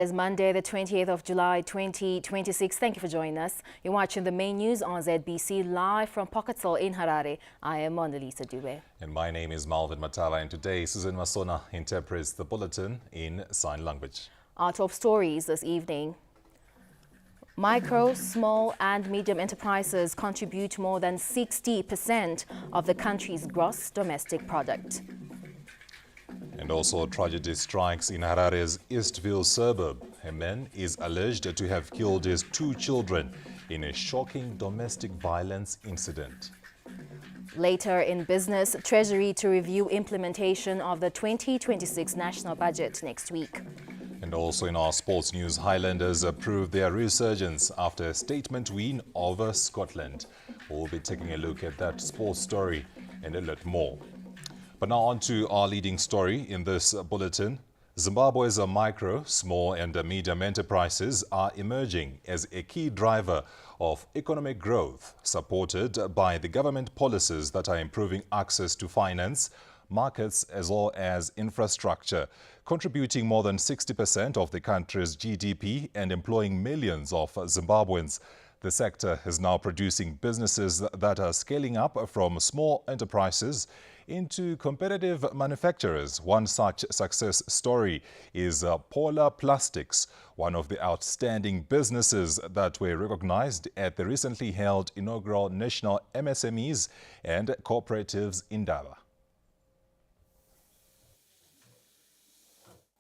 It's Monday, the 28th of July, 2026. Thank you for joining us. You're watching the main news on ZBC live from Pocket Hill in Harare. I am Mona Lisa Dube. And my name is Malvin Matala, and today Susan Masona interprets the bulletin in sign language. Our top stories this evening. Micro, small and medium enterprises contribute more than 60% of the country's gross domestic product. And also, tragedy strikes in Harare's Eastville suburb. A man is alleged to have killed his 2 children in a shocking domestic violence incident. Later in business, Treasury to review implementation of the 2026 national budget next week. And also in our sports news, Highlanders approved their resurgence after a statement win over Scotland. We'll be taking a look at that sports story and a lot more. But now on to our leading story in this bulletin. Zimbabwe's micro, small and medium enterprises are emerging as a key driver of economic growth, supported by the government policies that are improving access to finance, markets as well as infrastructure, contributing more than 60% of the country's GDP and employing millions of Zimbabweans. The sector is now producing businesses that are scaling up from small enterprises into competitive manufacturers. One such success story is Polar Plastics, one of the outstanding businesses that were recognized at the recently held inaugural National MSMEs and Cooperatives Indaba.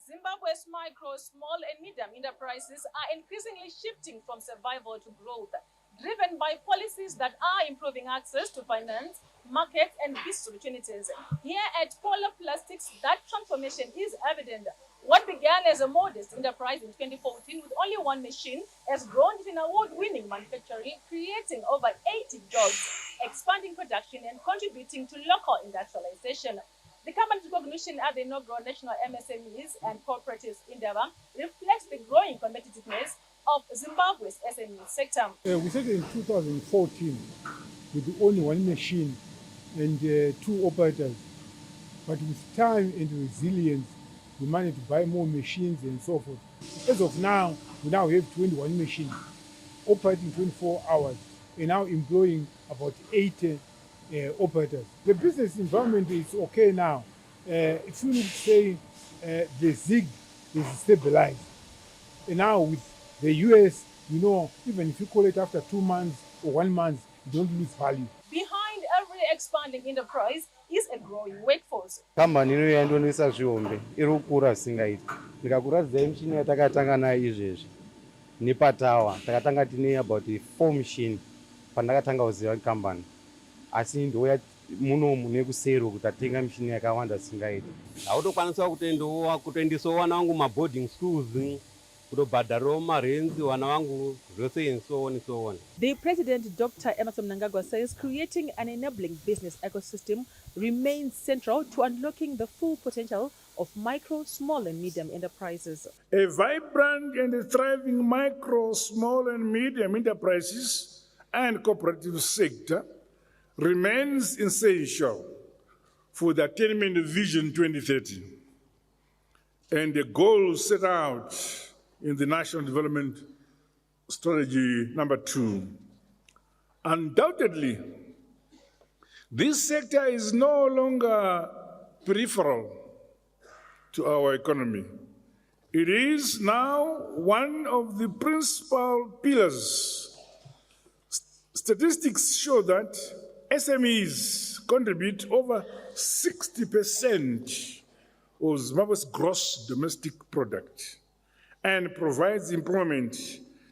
Zimbabwe's micro, small and medium enterprises are increasingly shifting from survival to growth, driven by policies that are improving access to finance, markets and business opportunities. Here at Polar Plastics, that transformation is evident. What began as a modest enterprise in 2014 with only 1 machine has grown into an award-winning manufacturing, creating over 80 jobs, expanding production and contributing to local industrialization. The company's recognition at the inaugural National MSMEs and Cooperatives Indaba reflects the growing competitiveness of Zimbabwe's SME sector. We started in 2014 with only 1 machine and 2 operators. But with time and resilience, we managed to buy more machines and so forth. As of now, we now have 21 machines operating 24 hours and now employing about 80 operators. The business environment is okay now. If you say the ZiG is stabilized. And now with the US, even if you call it after 2 months or 1 month, you don't lose value. Behind every expanding enterprise is a growing workforce. Company inoyandonisa zvihombe iri kukura singaiti. Ndikakuradzai mishini yatakatanga nayo izvezvi. Nepatawa takatanga tine about 4 machine pandakatanga kuziva company. Asi ndoya munomu nekusero kuti atenga mishini yakawanda singaiti. Hautokwanisa kutoendesawo vana vangu maboarding schools, kutobhadharawo marenzi vana vangu zvose and so on and so on. The President, Dr. Emmerson Mnangagwa, says creating an enabling business ecosystem remains central to unlocking the full potential of micro, small and medium enterprises. A vibrant and thriving micro, small and medium enterprises and cooperative sector remains essential for the attainment of Vision 2030 and the goals set out in the National Development Strategy number 2. Undoubtedly, this sector is no longer peripheral to our economy. It is now one of the principal pillars. Statistics show that SMEs contribute over 60% of Zimbabwe's gross domestic product and provides employment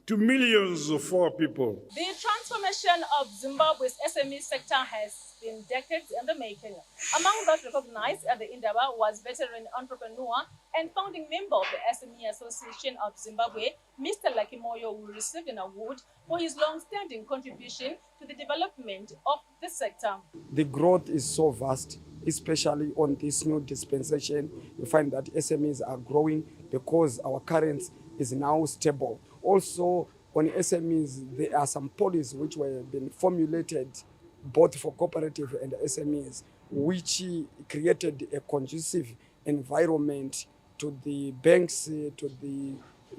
to millions of our people. The transformation of Zimbabwe's SME sector has been decades in the making. Among those recognized at the Indaba was veteran entrepreneur and founding member of the SME Association of Zimbabwe, Mr. Lucky Moyo, who received an award for his long-standing contribution to the development of the sector. The growth is so vast, especially on this new dispensation. You find that SMEs are growing because our currency is now stable. Also, on SMEs, there are some policies which were being formulated both for cooperative and SMEs, which created a conducive environment to the banks, to the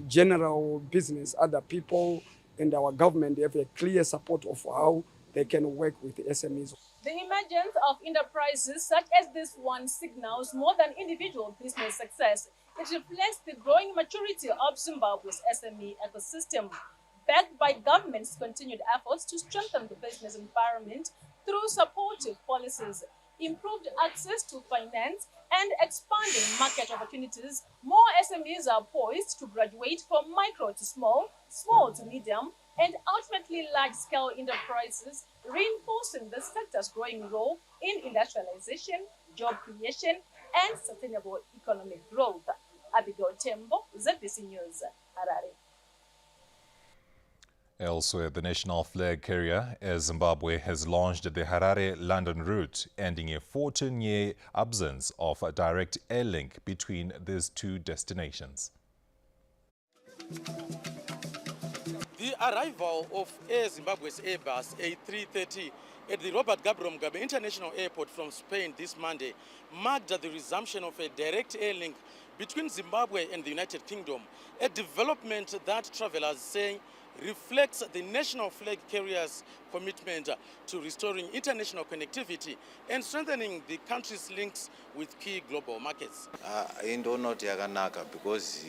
general business, other people and our government have a clear support of how they can work with the SMEs. The emergence of enterprises such as this one signals more than individual business success. It reflects the growing maturity of Zimbabwe's SME ecosystem, backed by government's continued efforts to strengthen the business environment through supportive policies, improved access to finance, and expanding market opportunities. More SMEs are poised to graduate from micro to small, small to medium, and ultimately large-scale enterprises, reinforcing the sector's growing role in industrialization, job creation, and sustainable economic growth. Abigail Tembo, ZBC News, Harare. Elsewhere, the national flag carrier, Air Zimbabwe, has launched the Harare-London route, ending a 14-year absence of a direct air link between these two destinations. The arrival of Air Zimbabwe's Airbus A330 at the Robert Gabriel Mugabe International Airport from Spain this Monday marked the resumption of a direct air link between Zimbabwe and the United Kingdom, a development that travelers say reflects the national flag carrier's commitment to restoring international connectivity and strengthening the country's links with key global markets. Indonoti yakanaka because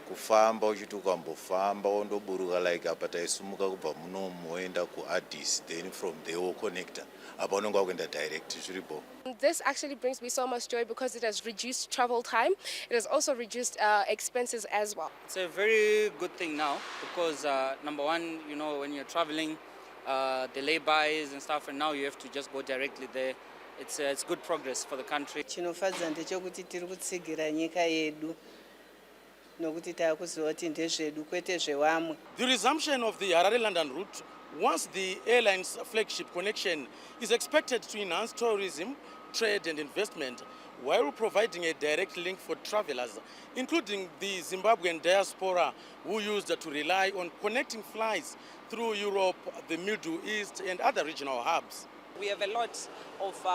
kufamba uchiti ukambofamba wondoburuka like apa taisumuka kubva munomu woenda kuAddis, then from there woconnecta apa unenge wakuenda direct zviripo. This actually brings me so much joy because it has reduced travel time. It has also reduced expenses as well. It's a very good thing now because number one, you know, when you're traveling, the laybys and stuff, and now you have to just go directly there. It's good progress for the country. Chinofadza ndechekuti tiri kutsigira nyika yedu. The resumption of the Harare-London route, once the airline's flagship connection, is expected to enhance tourism, trade and investment, while providing a direct link for travelers, including the Zimbabwean diaspora who used to rely on connecting flights through Europe, the Middle East and other regional hubs. We have a lot of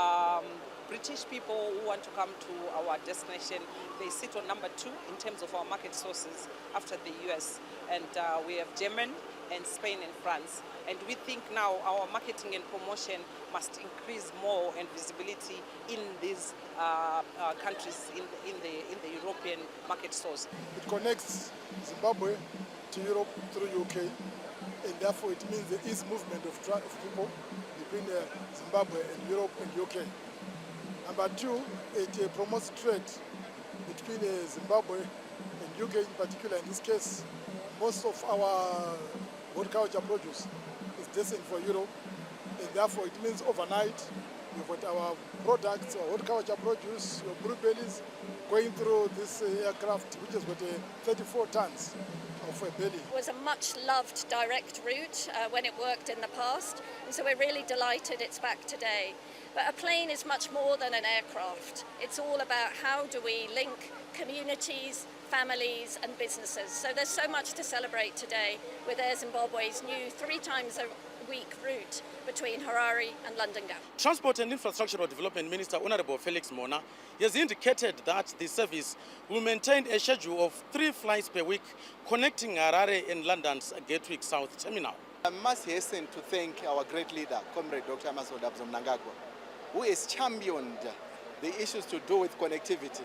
British people who want to come to our destination. They sit on number 2 in terms of our market sources after the US. And we have Germany and Spain and France. And we think now our marketing and promotion must increase more and visibility in these countries in the European market source. It connects Zimbabwe to Europe through UK, and therefore it means there is movement of people between Zimbabwe and Europe and UK. Number 2, it promotes trade between Zimbabwe and UK in particular. In this case, most of our horticulture produce is destined for Europe, and therefore it means overnight we've got our products, our horticulture produce, your blueberries, going through this aircraft, which has got 34 tons of a belly. It was a much loved direct route when it worked in the past, and so we're really delighted it's back today. But a plane is much more than an aircraft. It's all about how do we link communities, families and businesses. So there's so much to celebrate today with Air Zimbabwe's new 3 times a week route between Harare and London Gatwick. Transport and Infrastructural Development Minister Honorable Felix Mona has indicated that the service will maintain a schedule of 3 flights per week connecting Harare and London's Gatwick South Terminal. I must hasten to thank our great leader, Comrade Dr. Emmerson Dabzo Mnangagwa, who has championed the issues to do with connectivity.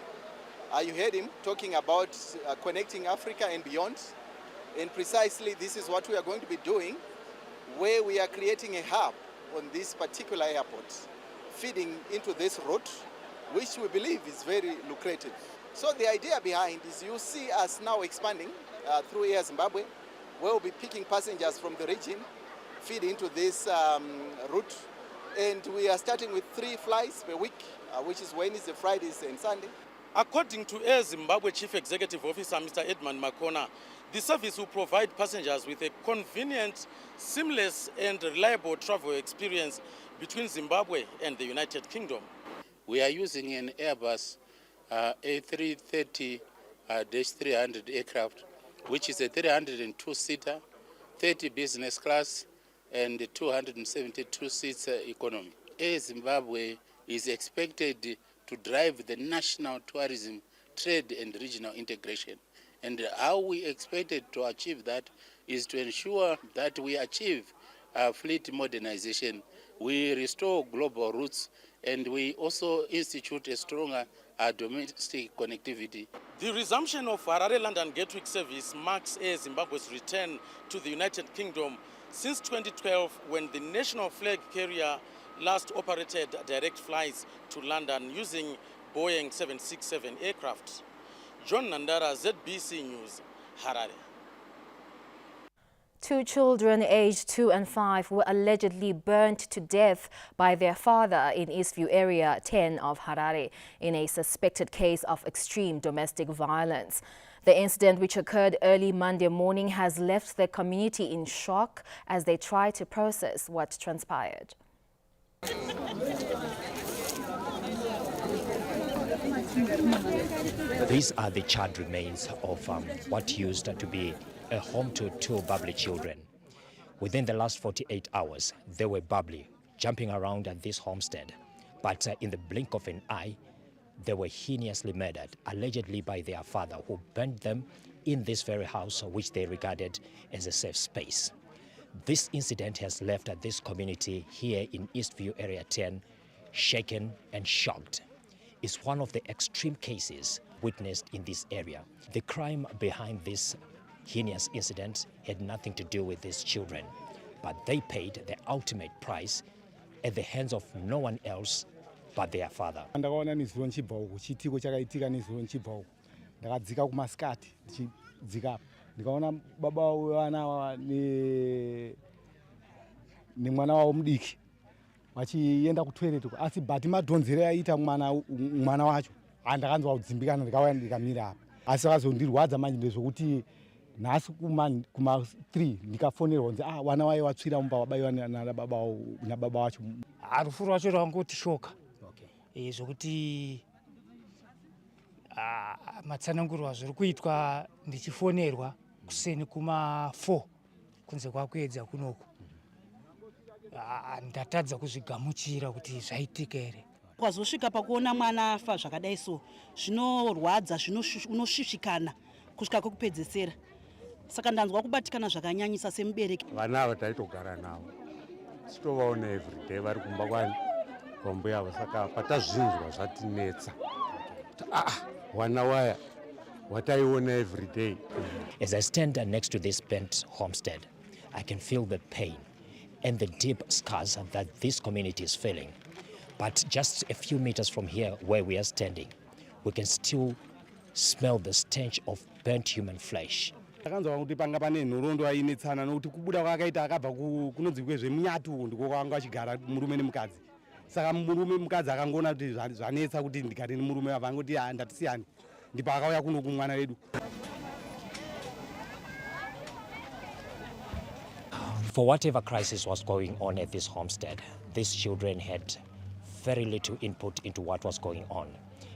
You heard him talking about connecting Africa and beyond, and precisely this is what we are going to be doing, where we are creating a hub on this particular airport, feeding into this route, which we believe is very lucrative. So the idea behind is you see us now expanding through Air Zimbabwe, where we'll be picking passengers from the region, feed into this route, and we are starting with 3 flights per week, which is Wednesday, Fridays and Sunday. According to Air Zimbabwe Chief Executive Officer Mr. Edmund Makona, the service will provide passengers with a convenient, seamless and reliable travel experience between Zimbabwe and the United Kingdom. We are using an Airbus A330-300 aircraft, which is a 302-seater, 30 business class and 272 seats economy. Air Zimbabwe is expected to drive the national tourism, trade and regional integration And how we expected to achieve that is to ensure that we achieve fleet modernization, we restore global routes, and we also institute a stronger domestic connectivity. The resumption of Harare-London Gatwick service marks Air Zimbabwe's return to the United Kingdom since 2012, when the national flag carrier last operated direct flights to London using Boeing 767 aircraft. John Nandara, ZBC News, Harare. 2 children aged 2 and 5 were allegedly burnt to death by their father in Eastview Area 10 of Harare in a suspected case of extreme domestic violence. The incident, which occurred early Monday morning, has left the community in shock as they try to process what transpired. These are the charred remains of what used to be a home to 2 bubbly children. Within the last 48 hours, they were bubbly, jumping around at this homestead. But in the blink of an eye, they were heinously murdered, allegedly by their father, who burnt them in this very house, which they regarded as a safe space. This incident has left this community here in Eastview Area 10 shaken and shocked. It's one of the extreme cases witnessed in this area. The crime behind this heinous incident had nothing to do with these children, but they paid the ultimate price at the hands of no one else but their father. Ndakaona nizuro nchibva chitiko chakaitika nizuro nchibva ndakadzika kumasikati ndichidzika ndikaona baba wana ni mwana wao mudiki vachienda kutoilet asi bhati madhonzero aita mwana wacho andakanzwa kudzimbikana ndikauya ndikamira apa asi vakazondirwadza manje ndezvokuti nhasi kuma3 ndikafonerwa kunzi wana waye watsvira mumba wabaiwa nababa wacho. Rufuro rwacho rwangoti shoka zvokuti matsanangurwa zviri kuitwa ndichifonerwa kuseni kuma4 kunze kwakuedza kunoku ndatadza kuzvigamuchira kuti zvaitika here. Kwazosvika pakuona mwana afa zvakadai so zvinorwadza unosvisvikana kusvika kwekupedzesera, saka ndanzwa kubatikana zvakanyanyisa semubereki. Vana ava taitogara navo titovaona everyday vari kumba kwambuya avo, saka patazvinzwa zvatinetsa wana waya wataiona everyday. As I stand next to this burnt homestead, I can feel the pain and the deep scars that this community is feeling. But just a few meters from here where we are standing, we can still smell the stench of burnt human flesh. Takanzwa kuti panga pane nhoroondo ainetsana nokuti kubuda kwakaita akabva kunonzi kwezvemunyatu ndiko kwanga achigara murume nemukadzi. Saka murume mukadzi akangoona kuti zvanetsa kuti ndigare nemurume wavo, angoti ndatisiyani, ndipo akauya kuno kumwana wedu. For whatever crisis was going on at this homestead, these children had very little input into what was going on,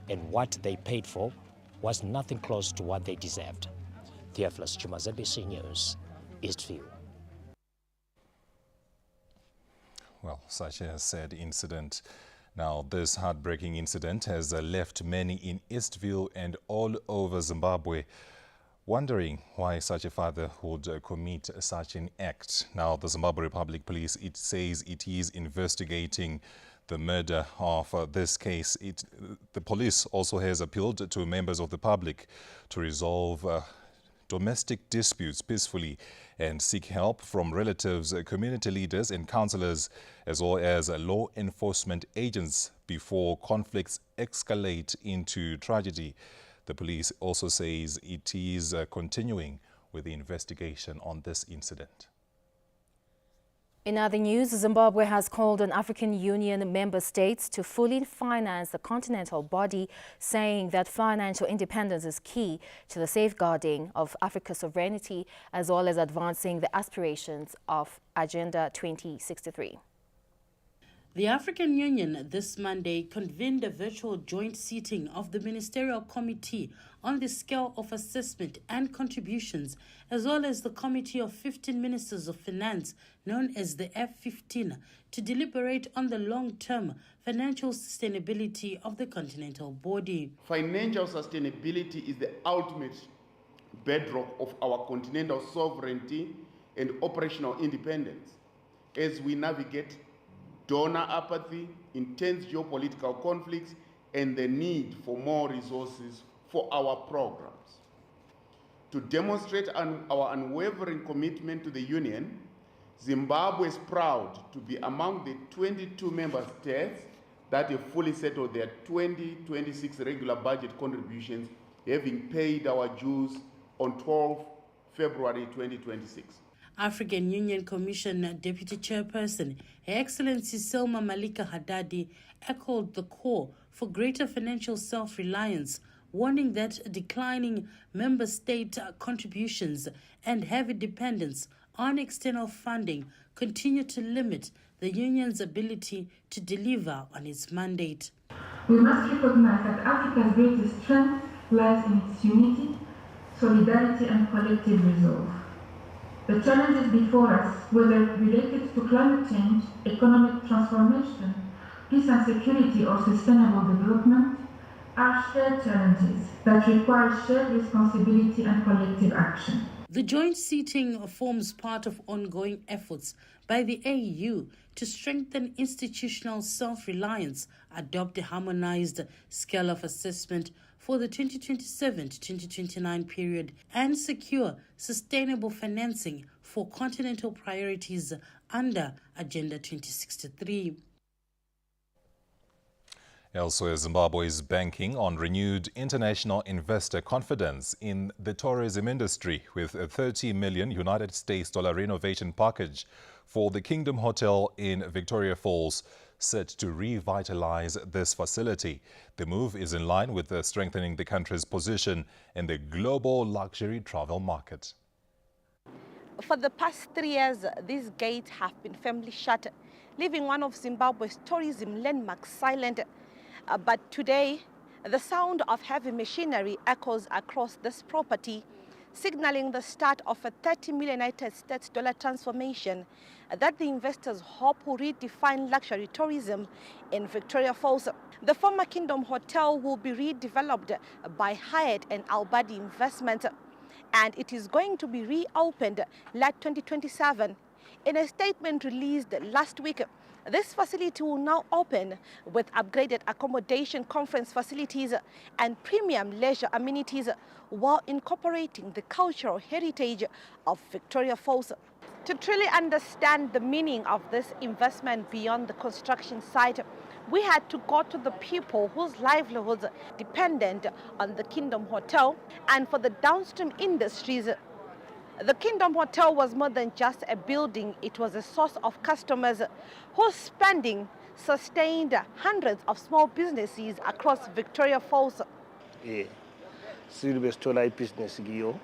and what they paid for was nothing close to what they deserved. Theophilus Chuma, ZBC News, Eastview. Well, such a sad incident. Now, this heartbreaking incident has left many in Eastview and all over Zimbabwe wondering why such a father would commit such an act. Now, the Zimbabwe Republic Police, it says it is investigating the murder of this case. The police also has appealed to members of the public to resolve domestic disputes peacefully and seek help from relatives, community leaders and councillors, as well as law enforcement agents before conflicts escalate into tragedy. The police also says it is continuing with the investigation on this incident. In other news, Zimbabwe has called on African Union member states to fully finance the continental body, saying that financial independence is key to the safeguarding of Africa's sovereignty, as well as advancing the aspirations of Agenda 2063. The African Union this Monday convened a virtual joint sitting of the Ministerial Committee on the Scale of Assessment and Contributions, as well as the Committee of 15 Ministers of Finance, known as the F15, to deliberate on the long-term financial sustainability of the continental body. Financial sustainability is the ultimate bedrock of our continental sovereignty and operational independence as we navigate donor apathy, intense geopolitical conflicts, and the need for more resources for our programs. To demonstrate our unwavering commitment to the Union, Zimbabwe is proud to be among the 22 member states that have fully settled their 2026 regular budget contributions, having paid our dues on 12 February 2026. African Union Commission Deputy Chairperson, Her Excellency Selma Malika Haddadi, echoed the call for greater financial self-reliance, warning that declining member state contributions and heavy dependence on external funding continue to limit the Union's ability to deliver on its mandate. We must recognize that Africa's greatest strength lies in its unity, solidarity, and collective resolve. The challenges before us, whether related to climate change, economic transformation, peace and security, or sustainable development, are shared challenges that require shared responsibility and collective action. The joint seating forms part of ongoing efforts by the AU to strengthen institutional self-reliance, adopt a harmonized scale of assessment for the 2027 to 2029 period, and secure sustainable financing for continental priorities under Agenda 2063. Elsewhere, Zimbabwe is banking on renewed international investor confidence in the tourism industry with a $30 million United States renovation package for the Kingdom Hotel in Victoria Falls, set to revitalize this facility. The move is in line with strengthening the country's position in the global luxury travel market. For the past 3 years, these gates have been firmly shut, leaving one of Zimbabwe's tourism landmarks silent. But today, the sound of heavy machinery echoes across this property, signaling the start of a $30 million United States transformation that the investors hope will redefine luxury tourism in Victoria Falls. The former Kingdom Hotel will be redeveloped by Hyatt and Albadi Investment, and it is going to be reopened late 2027. In a statement released last week, this facility will now open with upgraded accommodation, conference facilities, and premium leisure amenities while incorporating the cultural heritage of Victoria Falls. To truly understand the meaning of this investment beyond the construction site, we had to go to the people whose livelihoods dependent on the Kingdom Hotel, and for the downstream industries. The Kingdom Hotel was more than just a building. It was a source of customers whose spending sustained hundreds of small businesses across Victoria Falls. Silvestrola business giyo.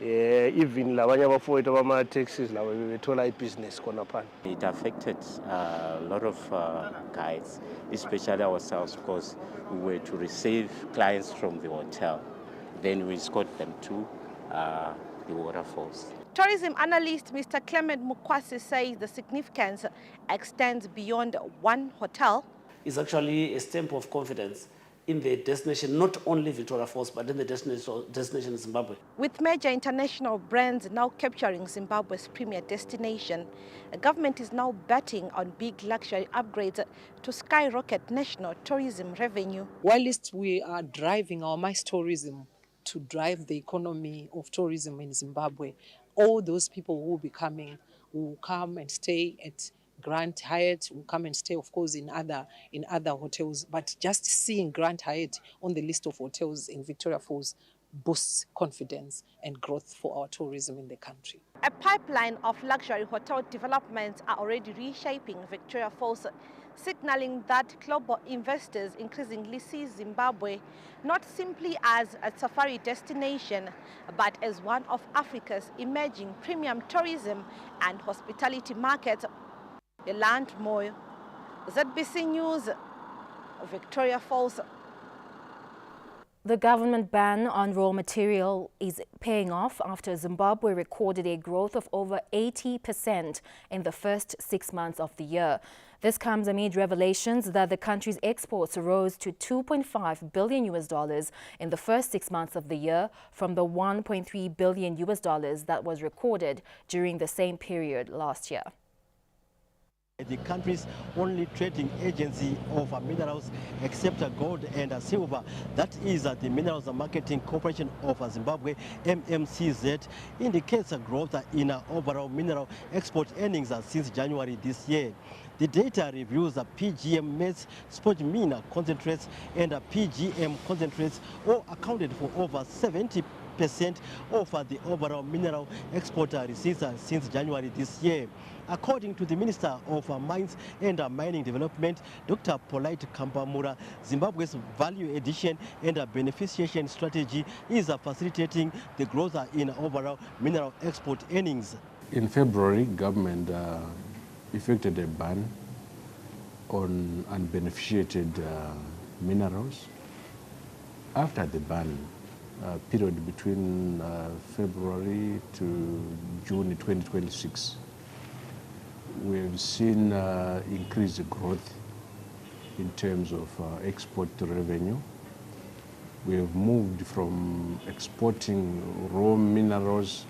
Even labanye abafowethu abama taxis labo bebethola business khona phana. It affected a lot of guides, especially ourselves, because we were to receive clients from the hotel. Then we escort them to the waterfalls. Tourism analyst Mr. Clement Mukwasi says the significance extends beyond one hotel. It's actually a stamp of confidence in the destination, not only Victoria Falls, but in the destination Zimbabwe. With major international brands now capturing Zimbabwe's premier destination, the government is now betting on big luxury upgrades to skyrocket national tourism revenue. Whilst we are driving our MICE tourism to drive the economy of tourism in Zimbabwe, all those people who will be coming will come and stay at Grand Hyatt, will come and stay, of course, in other hotels. But just seeing Grand Hyatt on the list of hotels in Victoria Falls boosts confidence and growth for our tourism in the country. A pipeline of luxury hotel developments are already reshaping Victoria Falls, signaling that global investors increasingly see Zimbabwe not simply as a safari destination, but as one of Africa's emerging premium tourism and hospitality markets. Yolande Moyo, ZBC News, Victoria Falls. The government ban on raw material is paying off after Zimbabwe recorded a growth of over 80% in the first 6 months of the year. This comes amid revelations that the country's exports rose to $2.5 billion in the first 6 months of the year from the $1.3 billion that was recorded during the same period last year. The country's only trading agency of minerals except gold and silver, that is the Minerals Marketing Corporation of Zimbabwe, MMCZ, indicates a growth in overall mineral export earnings since January this year. The data reveals that PGM maize, spodumene concentrates and PGM concentrates all accounted for over 70% of the overall mineral export receipts since January this year. According to the Minister of Mines and Mining Development, Dr. Polite Kampamura, Zimbabwe's value addition and beneficiation strategy is facilitating the growth in overall mineral export earnings. In February, government effected a ban on unbeneficiated minerals. After the ban, period between February to June 2026, we have seen increased growth in terms of export revenue. We have moved from exporting raw minerals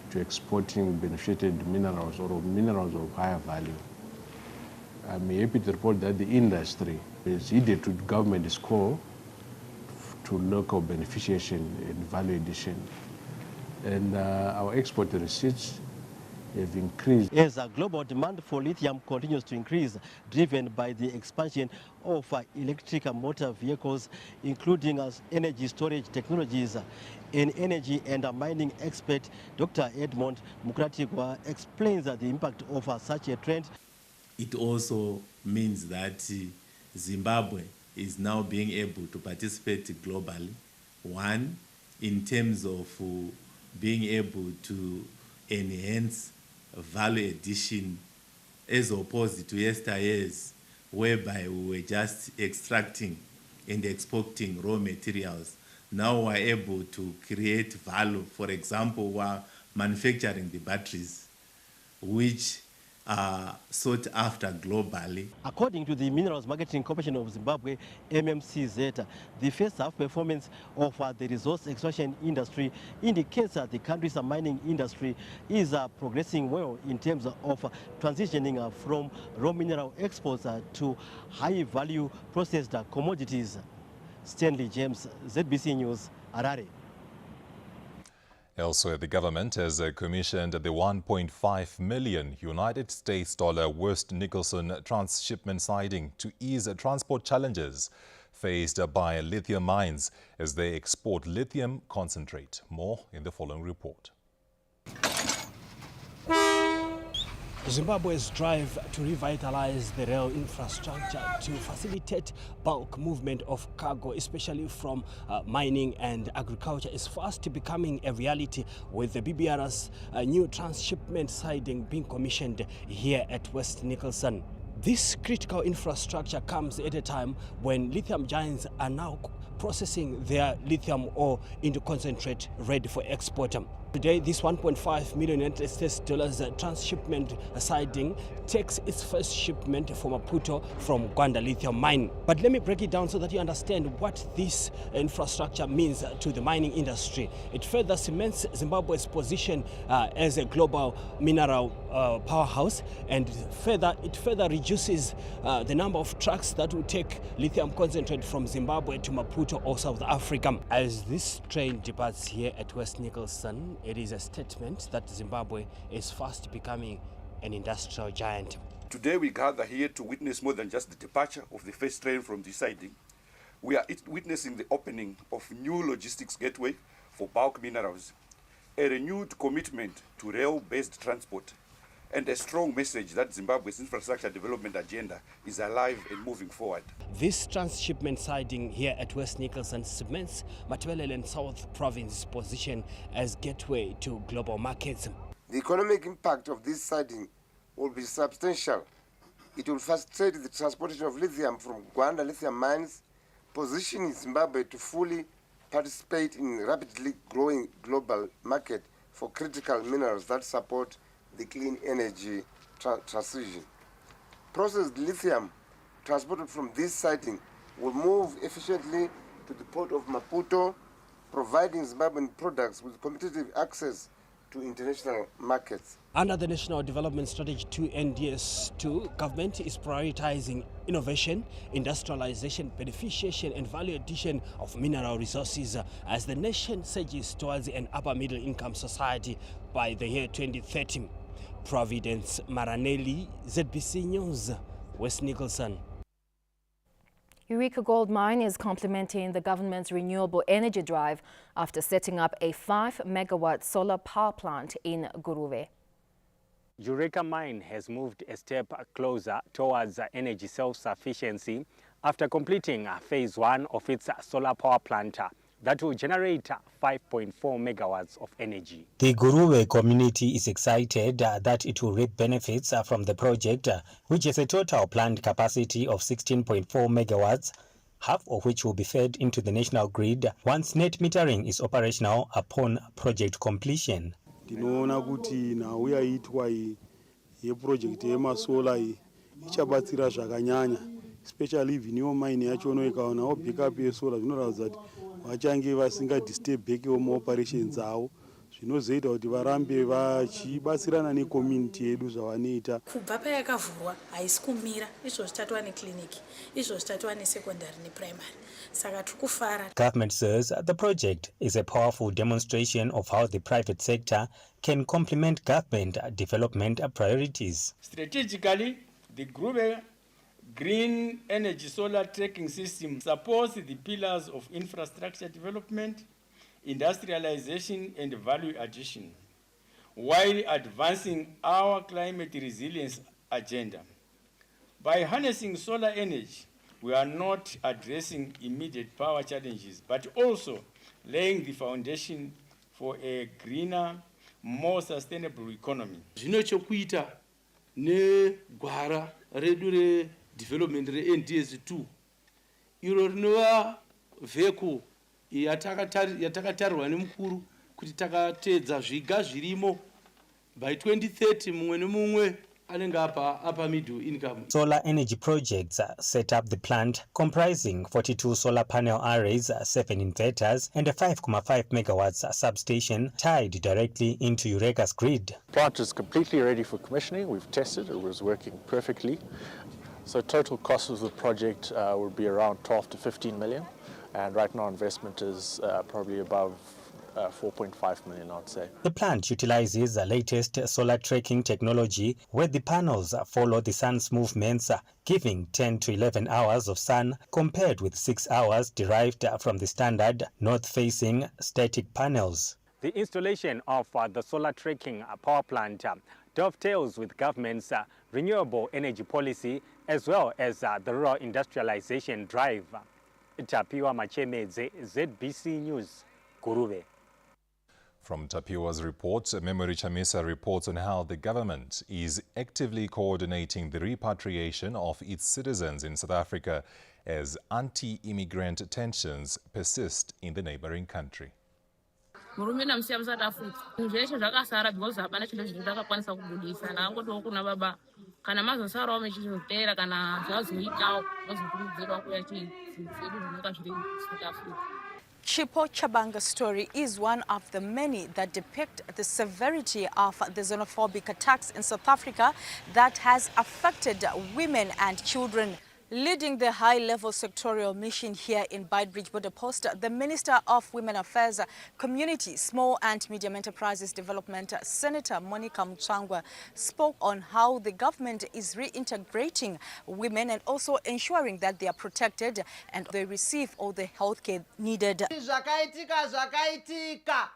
to exporting beneficiated minerals or minerals of higher value. I'm happy to report that the industry is heeded to government's call to local beneficiation and value addition. And our export receipts have increased. As global demand for lithium continues to increase, driven by the expansion of electric motor vehicles, including energy storage technologies, an energy and mining expert, Dr. Edmond Mukratigwa, explains the impact of such a trend. It also means that Zimbabwe is now being able to participate globally. One, in terms of being able to enhance value addition as opposed to yesteryears, whereby we were just extracting and exporting raw materials. Now we're able to create value. For example, we're manufacturing the batteries, which are sought after globally. According to the Minerals Marketing Corporation of Zimbabwe, MMCZ, the first half performance of the resource extraction industry indicates that the country's mining industry is progressing well in terms of transitioning from raw mineral exports to high-value processed commodities. Stanley James, ZBC News, Harare. Elsewhere, the government has commissioned the $1.5 million United States West Nicholson transshipment siding to ease transport challenges faced by lithium mines as they export lithium concentrate. More in the following report. Zimbabwe's drive to revitalize the rail infrastructure to facilitate bulk movement of cargo, especially from mining and agriculture, is fast becoming a reality, with the BBR's new transshipment siding being commissioned here at West Nicholson. This critical infrastructure comes at a time when lithium giants are now processing their lithium ore into concentrate ready for export. Today, this $1.5 million United States transshipment siding takes its first shipment from Maputo from Gwanda lithium mine. But let me break it down so that you understand what this infrastructure means to the mining industry. It further cements Zimbabwe's position as a global mineral powerhouse, and it further reduces the number of trucks that will take lithium concentrate from Zimbabwe to Maputo or South Africa. As this train departs here at West Nicholson, it is a statement that Zimbabwe is fast becoming an industrial giant. Today we gather here to witness more than just the departure of the first train from the siding. We are witnessing the opening of new logistics gateway for bulk minerals, a renewed commitment to rail-based transport, and a strong message that Zimbabwe's infrastructure development agenda is alive and moving forward. This transshipment siding here at West Nicholson cements Matabeleland South Province's position as gateway to global markets. The economic impact of this siding will be substantial. It will facilitate the transportation of lithium from Gwanda lithium mines, positioning Zimbabwe to fully participate in rapidly growing global market for critical minerals that support the clean energy transition. Processed lithium transported from this siting will move efficiently to the port of Maputo, providing Zimbabwean products with competitive access to international markets. Under the National Development Strategy 2 NDS2, government is prioritizing innovation, industrialization, beneficiation and value addition of mineral resources as the nation surges towards an upper middle income society by the year 2030. Providence Maranelli, ZBC News, West Nicholson. Eureka Gold Mine is complementing the government's renewable energy drive after setting up a 5-megawatt solar power plant in Guruve. Eureka Mine has moved a step closer towards energy self-sufficiency after completing phase 1 of its solar power plant that will generate 5.4 megawatts of energy. The Guruve community is excited that it will reap benefits from the project, which has a total planned capacity of 16.4 megawatts, half of which will be fed into the national grid once net metering is operational upon project completion. Tinoona kuti nhau yaitwa yeproject yemasola ichabatsira zvakanyanya, especially even your mine yacho ikaonawo backup yesola zvinoratidza kuti vachange vasingadisturbekewo maoperations avo, zvinozoita kuti varambe vachibatsirana necommunity yedu zvavanoita. Kubva payakavhurwa haisi kumira, izvo zvitatwa neclinic, izvo zvitatwa nesecondary neprimary. Saka tikufara. Government says the project is a powerful demonstration of how the private sector can complement government development priorities. Strategically, the Guruve Green Energy Solar Tracking System supports the pillars of infrastructure development, industrialization and value addition, while advancing our climate resilience agenda. By harnessing solar energy, we are not addressing immediate power challenges, but also laying the foundation for a greener, more sustainable economy. Zvino chokuita negwara redu development NDS2 iro rinova vheko yatakatarwa nemukuru kuti takatedza zviga zvirimo by 2030 mumwe nemumwe anenge apa middle income. Solar energy projects set up the plant comprising 42 solar panel arrays, 7 inverters and a 5.5 megawatts substation tied directly into Eureka's grid. The plant is completely ready for commissioning. We've tested it was working perfectly. So total cost of the project will be around 12 to 15 million, and right now investment is probably above 4.5 million, I'd say. The plant utilizes the latest solar tracking technology where the panels follow the sun's movements, giving 10 to 11 hours of sun compared with 6 hours derived from the standard north-facing static panels. The installation of the solar tracking power plant dovetails with government's renewable energy policy as well as the rural industrialization drive. Tapiwa Machemedze, ZBC News, Guruve. From Tapiwa's report, Memory Chamisa reports on how the government is actively coordinating the repatriation of its citizens in South Africa as anti-immigrant tensions persist in the neighboring country. Murume namusiya South Africa. Zveshe zvakasara because hapana chinhu zvindakakwanisa kubudisa. Nangotiwo kuna baba kana mazosarawo mechizotera kana zvazoitawo vazokurudzirwa kuya zvedu zvinonga zviri South Africa. Chipho Chabanga's story is one of the many that depict the severity of the xenophobic attacks in South Africa that has affected women and children. Leading the high-level sectorial mission here in Beitbridge Border Post, the Minister of Women Affairs, Community, Small and Medium Enterprises Development, Senator Monica Mchangwa, spoke on how the government is reintegrating women and also ensuring that they are protected and they receive all the health care needed. Zvakaitika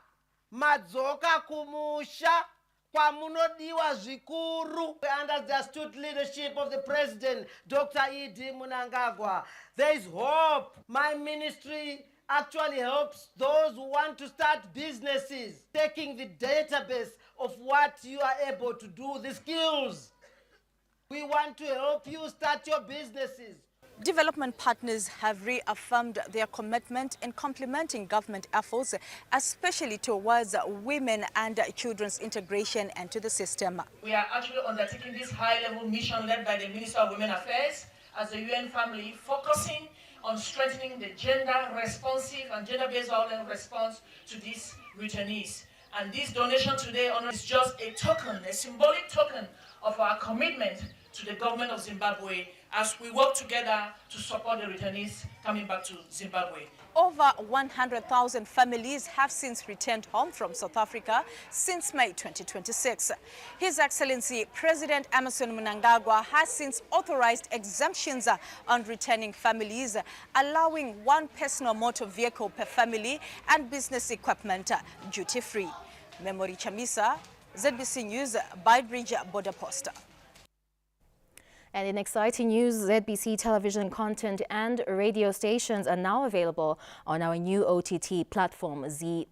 madzoka kumusha kwamunodiwa zvikuru under the astute leadership of the President Dr. E.D. Mnangagwa. There is hope. My ministry actually helps those who want to start businesses, taking the database of what you are able to do, the skills. We want to help you start your businesses. Development partners have reaffirmed their commitment in complementing government efforts, especially towards women and children's integration into the system. We are actually undertaking this high-level mission led by the Minister of Women Affairs as the UN family, focusing on strengthening the gender-responsive and gender-based violence response to these returnees. And this donation today is just a token, a symbolic token of our commitment to the government of Zimbabwe as we work together to support the returnees coming back to Zimbabwe. Over 100,000 families have since returned home from South Africa since May 2026. His Excellency President Emmerson Mnangagwa has since authorized exemptions on returning families, allowing one personal motor vehicle per family and business equipment duty-free. Memory Chamisa, ZBC News, Beitbridge Border Post. And in exciting news, ZBC television content and radio stations are now available on our new OTT platform, Z+.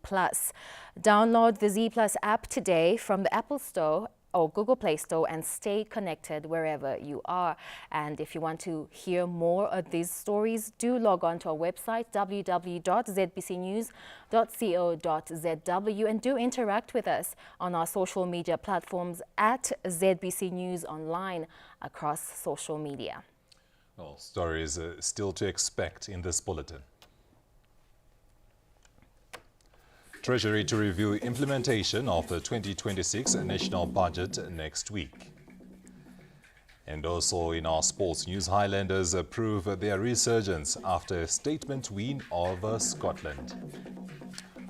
Download the Z+ app today from the Apple Store or Google Play Store and stay connected wherever you are. And if you want to hear more of these stories, do log on to our website, www.zbcnews.co.zw, and do interact with us on our social media platforms at ZBC News Online across social media. Well, stories still to expect in this bulletin. Treasury to review implementation of the 2026 national budget next week. And also in our sports news, Highlanders approve their resurgence after a statement win over Scotland.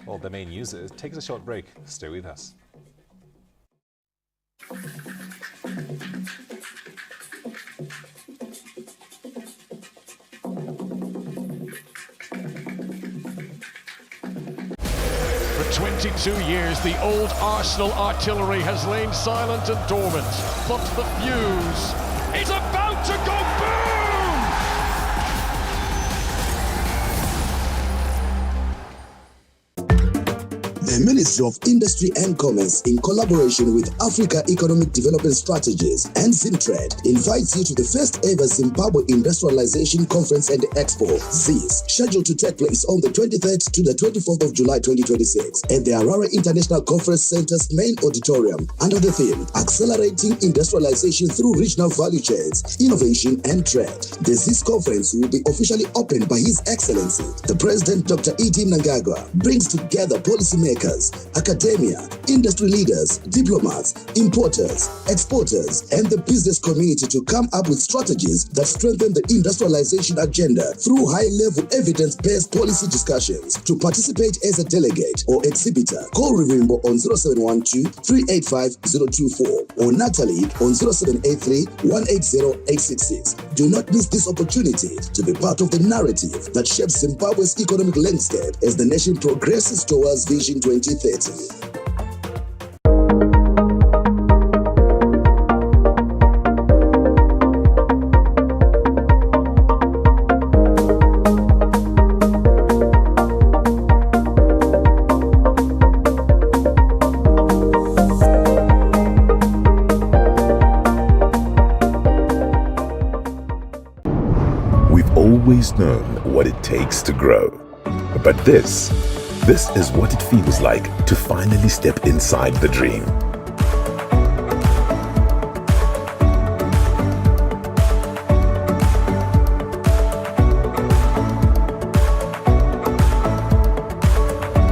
Well, the main news takes a short break. Stay with us. For 22 years, the old Arsenal artillery has lain silent and dormant, but the fuse is about to go boom! The Ministry of Industry and Commerce, in collaboration with Africa Economic Development Strategies and Zimtrade, invites you to the first ever Zimbabwe Industrialization Conference and Expo, ZIS, scheduled to take place on the 23rd to the 24th of July 2026 at the Harare International Conference Center's main auditorium under the theme, Accelerating Industrialization Through Regional Value Chains, Innovation and Trade. The ZIS conference will be officially opened by His Excellency, the President Dr. E.D. Mnangagwa, brings together policymakers, academia, industry leaders, diplomats, importers, exporters, and the business community to come up with strategies that strengthen the industrialization agenda through high-level evidence-based policy discussions. To participate as a delegate or exhibitor, call Rivimbo on 0712-385-024 or Natalie on 0783-180-866. Do not miss this opportunity to be part of the narrative that shapes Zimbabwe's economic landscape as the nation progresses towards Vision 2030. We've always known what it takes to grow, but this is what it feels like to finally step inside the dream.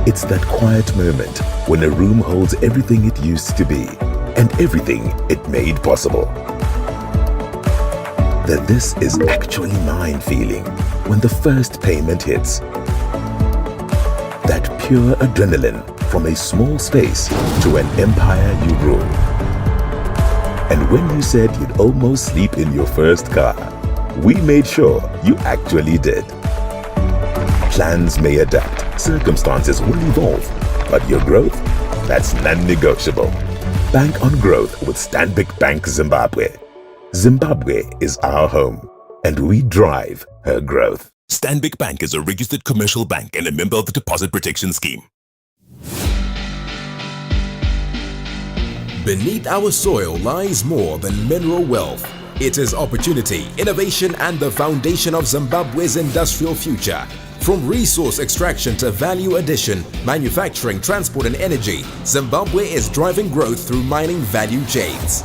It's that quiet moment when a room holds everything it used to be and everything it made possible. That this is actually mine feeling when the first payment hits. That pure adrenaline from a small space to an empire you rule. And when you said you'd almost sleep in your first car, we made sure you actually did. Plans may adapt, circumstances will evolve, but your growth, that's non-negotiable. Bank on growth with Stanbic Bank Zimbabwe. Zimbabwe is our home, and we drive her growth. Stanbic Bank is a registered commercial bank and a member of the Deposit Protection Scheme. Beneath our soil lies more than mineral wealth. It is opportunity, innovation, and the foundation of Zimbabwe's industrial future. From resource extraction to value addition, manufacturing, transport, and energy, Zimbabwe is driving growth through mining value chains.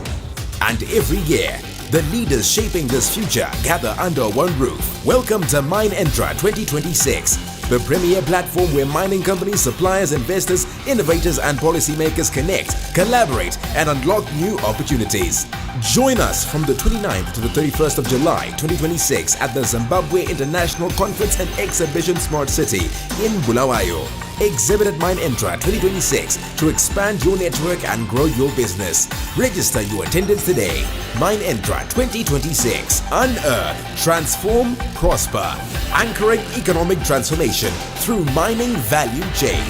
And every year, the leaders shaping this future gather under one roof. Welcome to MineEntra 2026, the premier platform where mining companies, suppliers, investors, innovators, and policymakers connect, collaborate, and unlock new opportunities. Join us from the 29th to the 31st of July 2026 at the Zimbabwe International Conference and Exhibition Smart City in Bulawayo. Exhibit at MineEntra 2026 to expand your network and grow your business. Register your attendance today. MineEntra 2026. Unearth, transform, prosper. Anchoring economic transformation through mining value chain.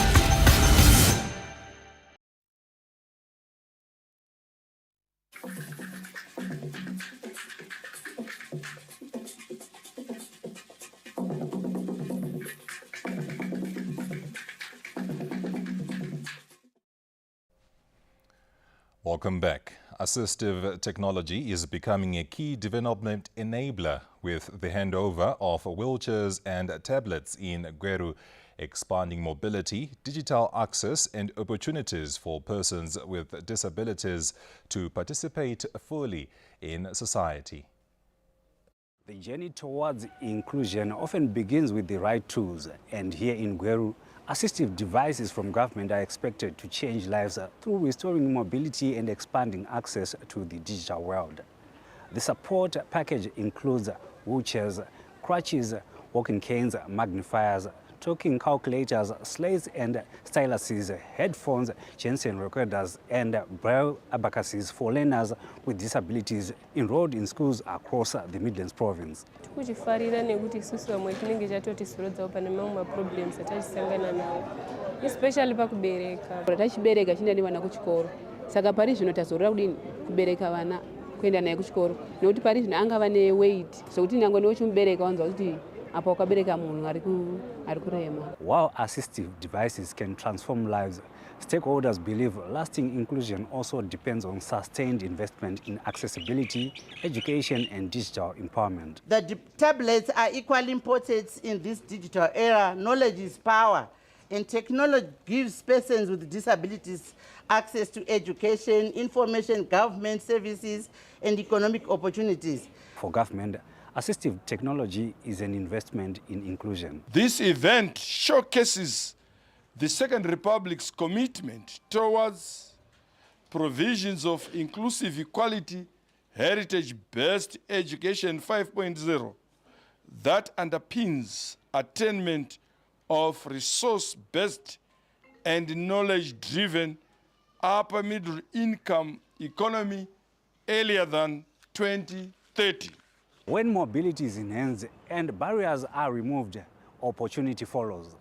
Welcome back. Assistive technology is becoming a key development enabler with the handover of wheelchairs and tablets in Gweru, expanding mobility, digital access and opportunities for persons with disabilities to participate fully in society. The journey towards inclusion often begins with the right tools, and here in Gweru, assistive devices from government are expected to change lives through restoring mobility and expanding access to the digital world. The support package includes wheelchairs, crutches, walking canes, magnifiers, talking calculators, slates and styluses, headphones, Jensen recorders, and braille abacuses for learners with disabilities enrolled in schools across the Midlands province. Kuchifarira nekuti isusu vamwe tinenge chatotiswedzawo pane mamwe maproblems atasangana nawo, especially pakubereka. Tachibereka chinadi vana kuchikoro, saka pari zvino tazorora kudini kubereka vana kuenda naye kuchikoro, nekuti pari zvino angava weight sokuti nyangwe newechimubereka wanzwa kuti apa wakabereka munhu ari kurema. While assistive devices can transform lives, stakeholders believe lasting inclusion also depends on sustained investment in accessibility, education and digital empowerment. The tablets are equally important in this digital era. Knowledge is power, and technology gives persons with disabilities access to education, information, government services, and economic opportunities. For government, assistive technology is an investment in inclusion. This event showcases the Second Republic's commitment towards provisions of inclusive equality, heritage-based education 5.0 that underpins attainment of resource-based and knowledge-driven upper middle income economy earlier than 2030. When mobility is enhanced and barriers are removed, opportunity follows.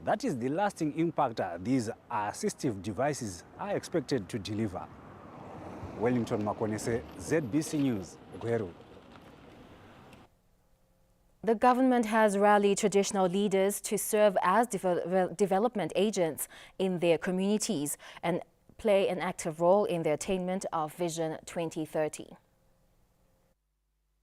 That is the lasting impact these assistive devices are expected to deliver. Wellington Makonese, ZBC News, Gweru. The government has rallied traditional leaders to serve as development agents in their communities and play an active role in the attainment of Vision 2030.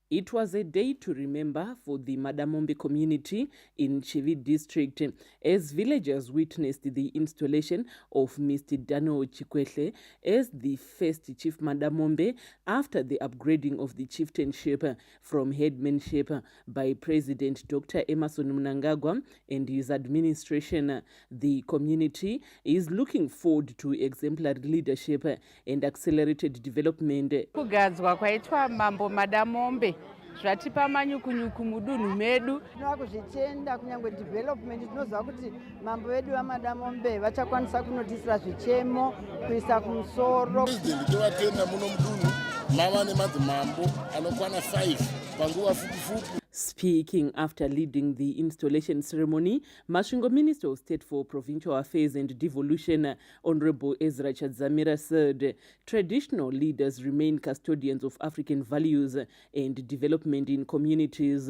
It was a day to remember for the Madamombe community in Chivi district as villagers witnessed the installation of Mr. Dano Chikweshe as the first Chief Madamombe after the upgrading of the chieftainship from headmanship by President Dr. Emmerson Mnangagwa and his administration. The community is looking forward to exemplary leadership and accelerated development. Kugadzwa kwaitwa Mambo Madamombe zvatipa manyukunyuku mudunhu medu. Tinokuzvitenda kunyangwe development tinoziva kuti mambo vedu vaMadamombe vachakwanisa kunotisira zvichemo kuisa kumusoro. Tovatenda muno mudunhu mava nemadzimambo anokwana 5 panguva fupi. Speaking after leading the installation ceremony, Masvingo Minister of State for Provincial Affairs and Devolution, Honorable Ezra Chadzamira, said traditional leaders remain custodians of African values and development in communities.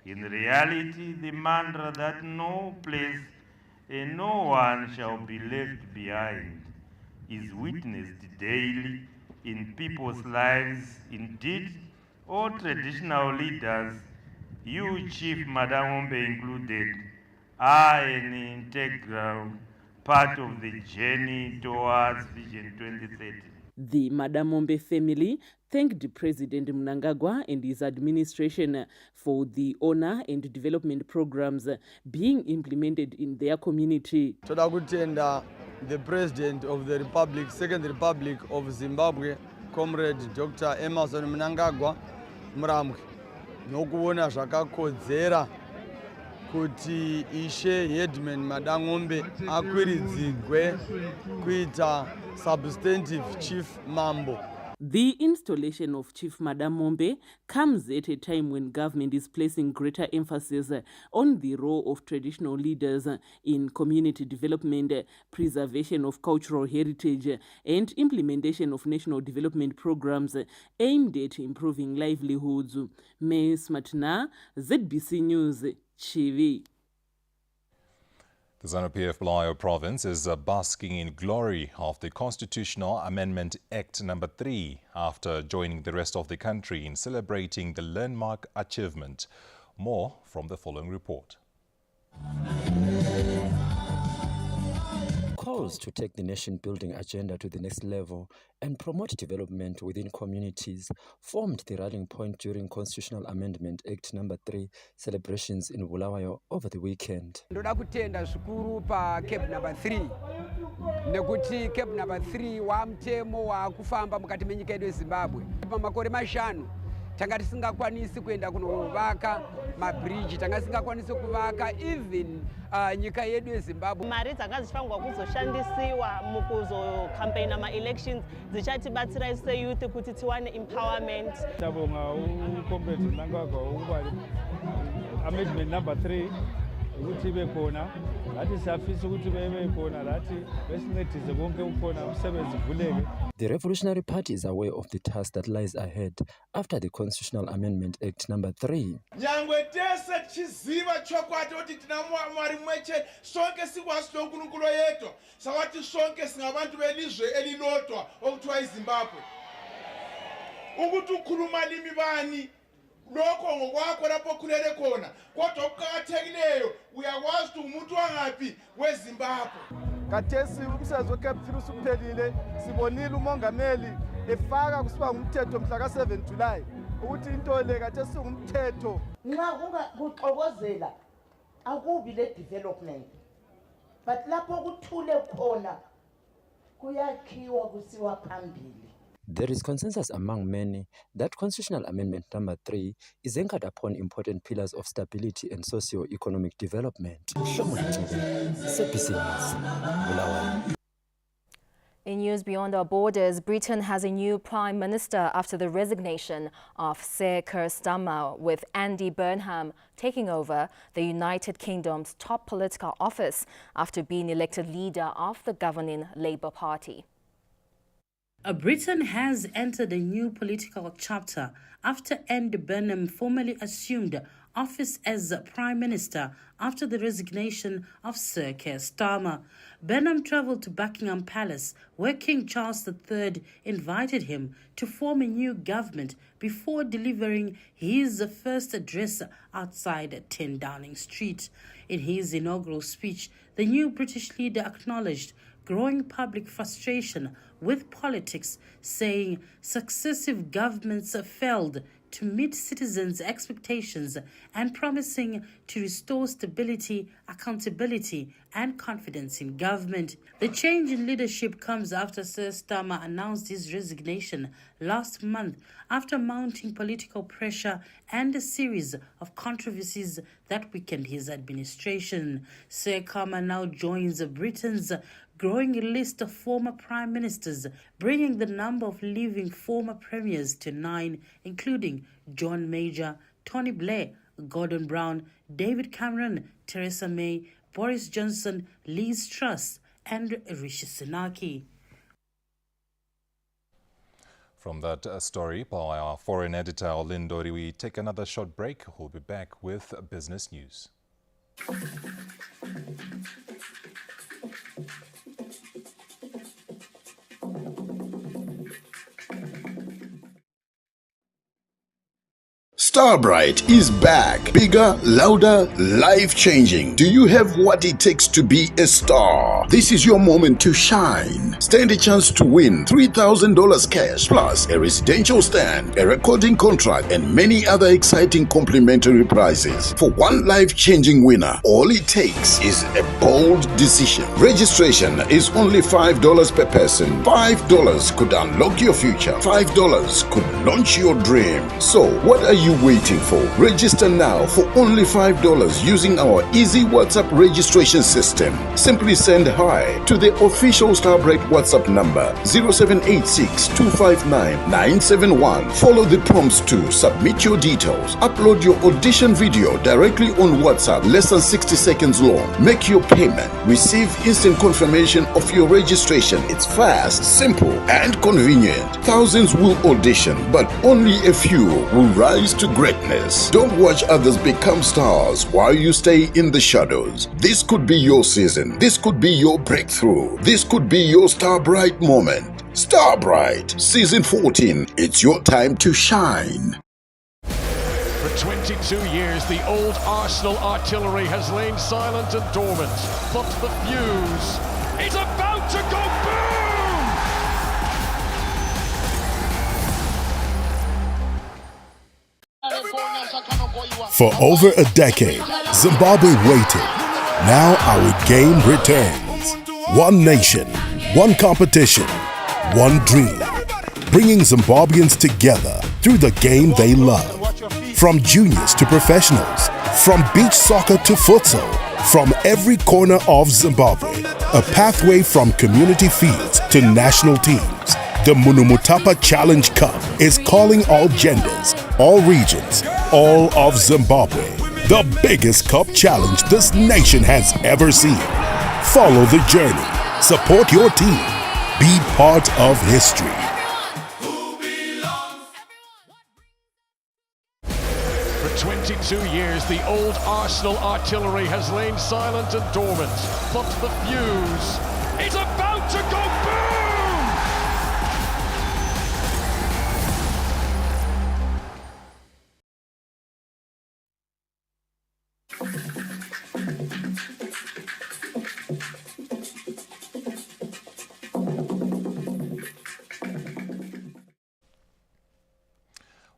In reality, the mantra that no place and no one shall be left behind is witnessed daily in people's lives. Indeed, all traditional leaders, you, Chief Madam Ombe included, are an integral part of the journey towards Vision 2030. The Madamombe family thanked President Mnangagwa and his administration for the honor and development programs being implemented in their community. Toda kutenda the President of the Republic, Second Republic of Zimbabwe, Comrade Dr. Emmerson Mnangagwa Mramke, nokuona zvakakodzera kuti ishe Headman Madangombe akwiridzigwe kuita substantive chief mambo. The installation of Chief Madamombe comes at a time when government is placing greater emphasis on the role of traditional leaders in community development, preservation of cultural heritage, and implementation of national development programs aimed at improving livelihoods. Ms. Matina, ZBC News, Chivi. The ZANU-PF Bulawayo province is basking in glory of the Constitutional Amendment Act No. 3 after joining the rest of the country in celebrating the landmark achievement. More from the following report. Calls to take the nation-building agenda to the next level and promote development within communities formed the rallying point during Constitutional Amendment Act No. 3 celebrations in Bulawayo over the weekend. Ndoda kutenda zvikuru pa Cape No. 3 nekuti Cape No. 3 wa mtemo wa kufamba mukati menyika yedu yeZimbabwe. Pamakore mashanu tanga tisingakwanisi kuenda kunovaka mabridge, tanga tisingakwanisi kuvaka even nyika yedu yeZimbabwe. Mari dzakazifangwa kuzoshandisiwa mukuzocampaigna ma-elections dzichatibatsira ise youth kuti tiwane empowerment. Tabonga uComrade Mnangagwa ukuba amendment number 3 ukuthi ibe khona lathi siyafisa ukuthi bebe khona lathi besincedise konke ukhona umsebenzi uvuleke. The Revolutionary Party is aware of the task that lies ahead after the Constitutional Amendment Act No. 3. Nyangwe tese chiziva chokwati kuti tina Mwari mweche sonke sikwazi tonkulunkulu yetu sawati sonke singabantu belizwe elilodwa okuthiwa iZimbabwe. Ukuthi ukhuluma limi bani lokho ngokwakho lapho khulele khona kodwa okuqhakathekileyo uyakwazi ukuthi umuntu wangaphi weZimbabwe. Kathesi umsebenzi weCape 3 usuphelile, sibonile umongameli efaka kusiba ngumthetho mhla ka7 July ukuthi into le kathesi ngumthetho. Nxa kuxokozela akubi le development, but lapho kuthule khona kuyakhiwa kusiwa phambili. There is consensus among many that Constitutional Amendment No. 3 is anchored upon important pillars of stability and socio-economic development. In news beyond our borders, Britain has a new Prime Minister after the resignation of Sir Keir Starmer, with Andy Burnham taking over the United Kingdom's top political office after being elected leader of the governing Labour Party. Britain has entered a new political chapter after Andy Burnham formally assumed office as Prime Minister after the resignation of Sir Keir Starmer. Burnham travelled to Buckingham Palace, where King Charles III invited him to form a new government before delivering his first address outside 10 Downing Street. In his inaugural speech, the new British leader acknowledged growing public frustration with politics, saying successive governments failed to meet citizens' expectations and promising to restore stability, accountability, and confidence in government. The change in leadership comes after Sir Starmer announced his resignation last month after mounting political pressure and a series of controversies that weakened his administration. Sir Starmer now joins Britain's growing list of former prime ministers, bringing the number of living former premiers to 9, including John Major, Tony Blair, Gordon Brown, David Cameron, Theresa May, Boris Johnson, Liz Truss, and Rishi Sunak. From that story by our foreign editor, Olindori, we take another short break. We'll be back with business news. Starbright is back. Bigger, louder, life-changing. Do you have what it takes to be a star? This is your moment to shine. Stand a chance to win $3,000 cash plus a residential stand, a recording contract, and many other exciting complimentary prizes. For one life-changing winner, all it takes is a bold decision. Registration is only $5 per person. $5 could unlock your future. $5 could launch your dream. So, what are you waiting for? Register now for only $5 using our easy WhatsApp registration system. Simply send hi to the official Starbright WhatsApp number 0786-259-971. Follow the prompts to submit your details. Upload your audition video directly on WhatsApp, less than 60 seconds long. Make your payment. Receive instant confirmation of your registration. It's fast, simple, and convenient. Thousands will audition, but only a few will rise to greatness. Don't watch others become stars while you stay in the shadows. This could be your season. This could be your breakthrough. This could be your Starbright moment. Starbright, Season 14. It's your time to shine. For 22 years, the old Arsenal artillery has lain silent and dormant. But the fuse is about to go boom! For over a decade, Zimbabwe waited. Now our game returns. One nation, one competition, one dream. Bringing Zimbabweans together through the game they love. From juniors to professionals, from beach soccer to futsal, from every corner of Zimbabwe. A pathway from community fields to national teams. The Munumutapa Challenge Cup is calling all genders, all regions, all of Zimbabwe. The biggest cup challenge this nation has ever seen. Follow the journey. Support your team. Be part of history. For 22 years, the old Arsenal artillery has lain silent and dormant. But the fuse is about to go boom!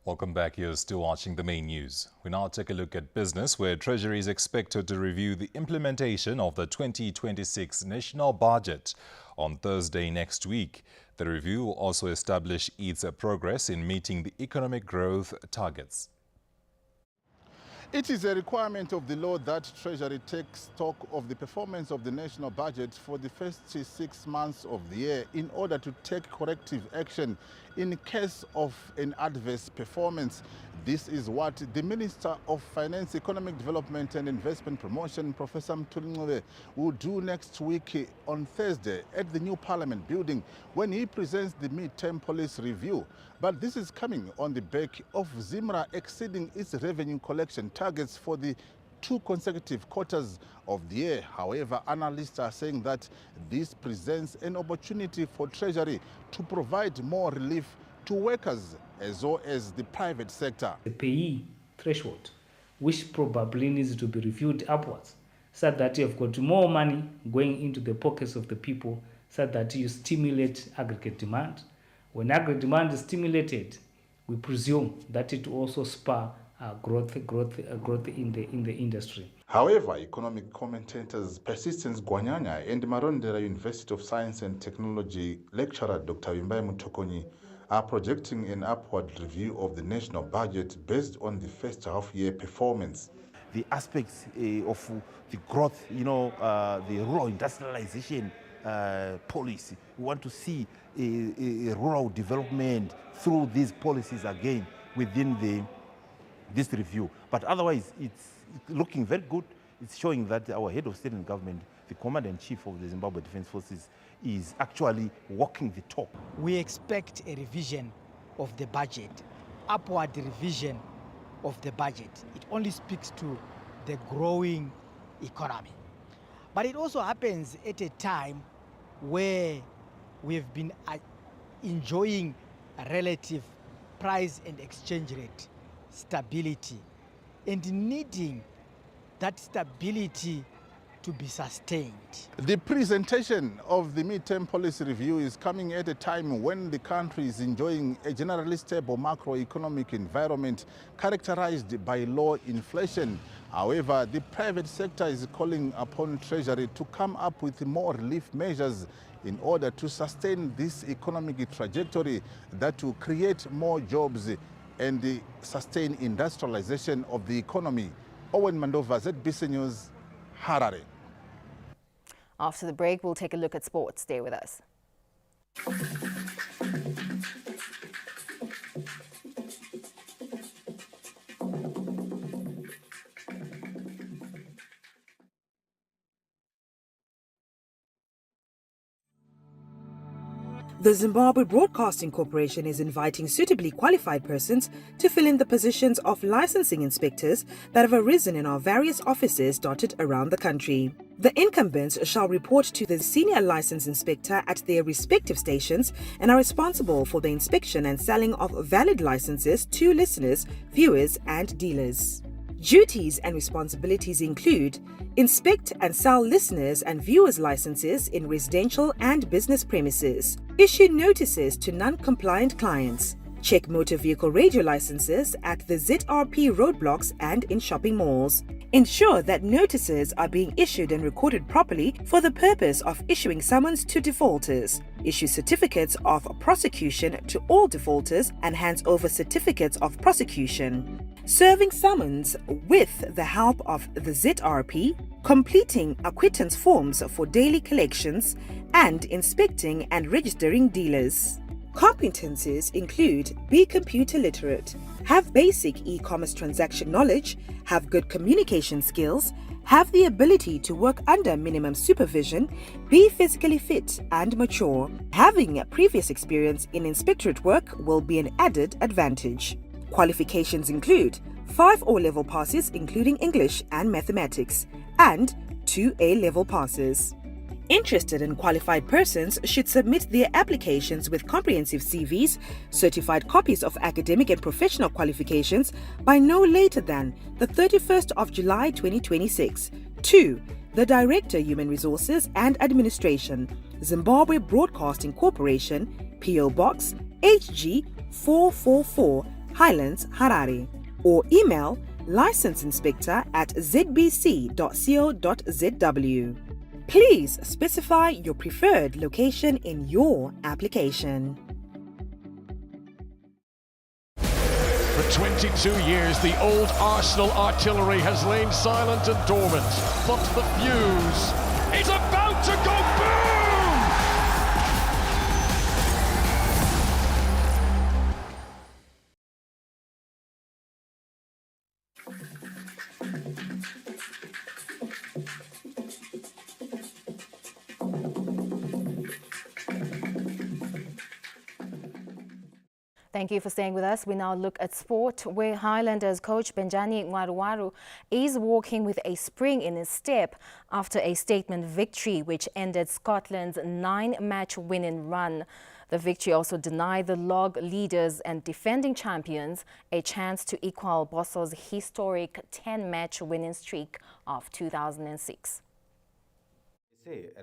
Welcome back. You're still watching the main news. We now take a look at business, where Treasury is expected to review the implementation of the 2026 national budget on Thursday next week. The review will also establish its progress in meeting the economic growth targets. It is a requirement of the law that Treasury takes stock of the performance of the national budget for the first 6 months of the year in order to take corrective action in case of an adverse performance. This is what the Minister of Finance, Economic Development and Investment Promotion, Professor Mthuli Ncube, will do next week on Thursday at the new Parliament building when he presents the mid-term policy review. But this is coming on the back of ZIMRA exceeding its revenue collection targets for the 2 consecutive quarters of the year. However, analysts are saying that this presents an opportunity for Treasury to provide more relief to workers as well as the private sector. The payee threshold, which probably needs to be reviewed upwards, so that you've got more money going into the pockets of the people, so that you stimulate aggregate demand. When aggregate demand is stimulated, we presume that it will also spur growth in the industry. However, economic commentators Persistence Gwanyanya and Marondera University of Science and Technology lecturer Dr. Wimbai Mutokonyi are projecting an upward review of the national budget based on the first half-year performance. The aspects of the growth, the rural industrialization policy. We want to see a rural development through these policies again within this review. But otherwise, it's looking very good. It's showing that our head of state and government, the Commander-in-Chief of the Zimbabwe Defense Forces, is actually walking the talk. We expect a revision of the budget, upward revision of the budget. It only speaks to the growing economy. But it also happens at a time where we've been enjoying a relative price and exchange rate stability and needing that stability to be sustained. The presentation of the midterm policy review is coming at a time when the country is enjoying a generally stable macroeconomic environment characterized by low inflation. However, the private sector is calling upon Treasury to come up with more relief measures in order to sustain this economic trajectory that will create more jobs and sustain industrialization of the economy. Owen Mandova, ZBC News, Harare. After the break, we'll take a look at sports. Stay with us. The Zimbabwe Broadcasting Corporation is inviting suitably qualified persons to fill in the positions of licensing inspectors that have arisen in our various offices dotted around the country. The incumbents shall report to the senior license inspector at their respective stations and are responsible for the inspection and selling of valid licenses to listeners, viewers, and dealers. Duties and responsibilities include inspect and sell listeners' and viewers' licenses in residential and business premises, issue notices to non-compliant clients, check motor vehicle radio licenses at the ZRP roadblocks and in shopping malls, ensure that notices are being issued and recorded properly for the purpose of issuing summons to defaulters, issue certificates of prosecution to all defaulters and hands over certificates of prosecution, serving summons with the help of the ZRP, completing acquittance forms for daily collections, and inspecting and registering dealers. Competencies include be computer literate, have basic e-commerce transaction knowledge, have good communication skills, have the ability to work under minimum supervision, be physically fit and mature. Having previous experience in inspectorate work will be an added advantage. Qualifications include 5 O-level passes including English and mathematics, and 2 A-level passes. Interested and qualified persons should submit their applications with comprehensive CVs, certified copies of academic and professional qualifications by no later than the 31st of July 2026 to the Director Human Resources and Administration, Zimbabwe Broadcasting Corporation, PO Box HG 444 Highlands, Harare, or email licenseinspector@zbc.co.zw. Please specify your preferred location in your application. For 22 years, the old Arsenal artillery has lain silent and dormant, but the fuse is about to go boom! Thank you for staying with us. We now look at sport, where Highlanders coach Benjani Ngwaruwaru is walking with a spring in his step after a statement victory which ended Scotland's 9-match winning run. The victory also denied the log leaders and defending champions a chance to equal Boso's historic 10-match winning streak of 2006.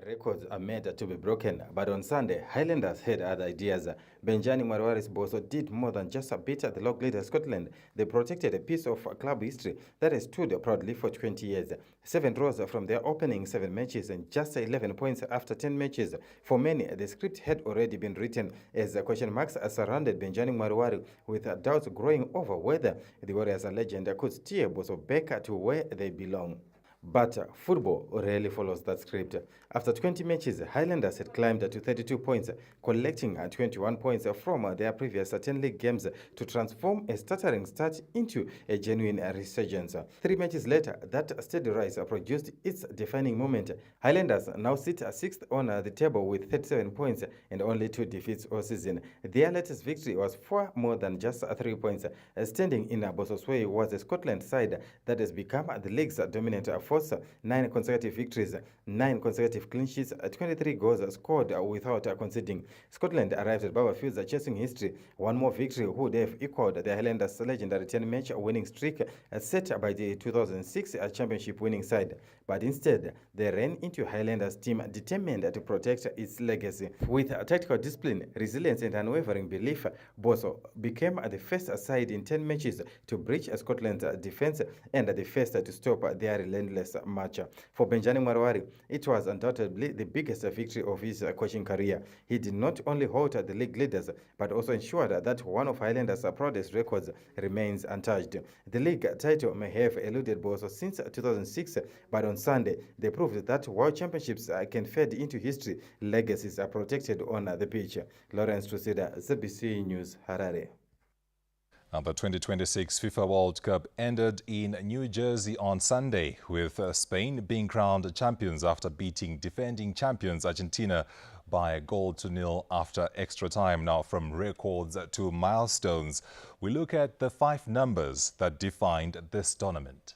Records are made to be broken, but on Sunday, Highlanders had other ideas. Benjani Ngwaruwaru's Boso did more than just beat the log leader Scotland. They protected a piece of club history that has stood proudly for 20 years. 7 draws from their opening 7 matches and just 11 points after 10 matches. For many, the script had already been written as question marks surrounded Benjani Ngwaruwaru, with doubts growing over whether the Warriors legend could steer Boso back to where they belong. But football rarely follows that script. After 20 matches, Highlanders had climbed to 32 points, collecting 21 points from their previous 10 league games to transform a stuttering start into a genuine resurgence. 3 matches later, that steady rise produced its defining moment. Highlanders now sit 6th on the table with 37 points and only 2 defeats all season. Their latest victory was far more than just 3 points. Standing in Boso's way was a Scotland side that has become the league's dominant force, 9 consecutive victories, 9 consecutive clean sheets, 23 goals scored without conceding. Scotland arrived at Barbourfields chasing history. One more victory would have equaled the Highlanders' legendary 10-match winning streak set by the 2006 championship winning side. But instead, they ran into Highlanders' team determined to protect its legacy. With tactical discipline, resilience and unwavering belief, Boso became the first side in 10 matches to breach Scotland's defence and the first to stop their relentless march. For Benjani Mwarwari, it was undoubtedly the biggest victory of his coaching career. He did not only halt the league leaders, but also ensured that one of Highlanders' proudest records remains untouched. The league title may have eluded Boso since 2006, but on Sunday, they proved that while championships can fade into history, legacies are protected on the pitch. Lawrence Trusida, ZBC News, Harare. The 2026 FIFA World Cup ended in New Jersey on Sunday, with Spain being crowned champions after beating defending champions Argentina by 1-0 after extra time. Now, from records to milestones, we look at the 5 numbers that defined this tournament.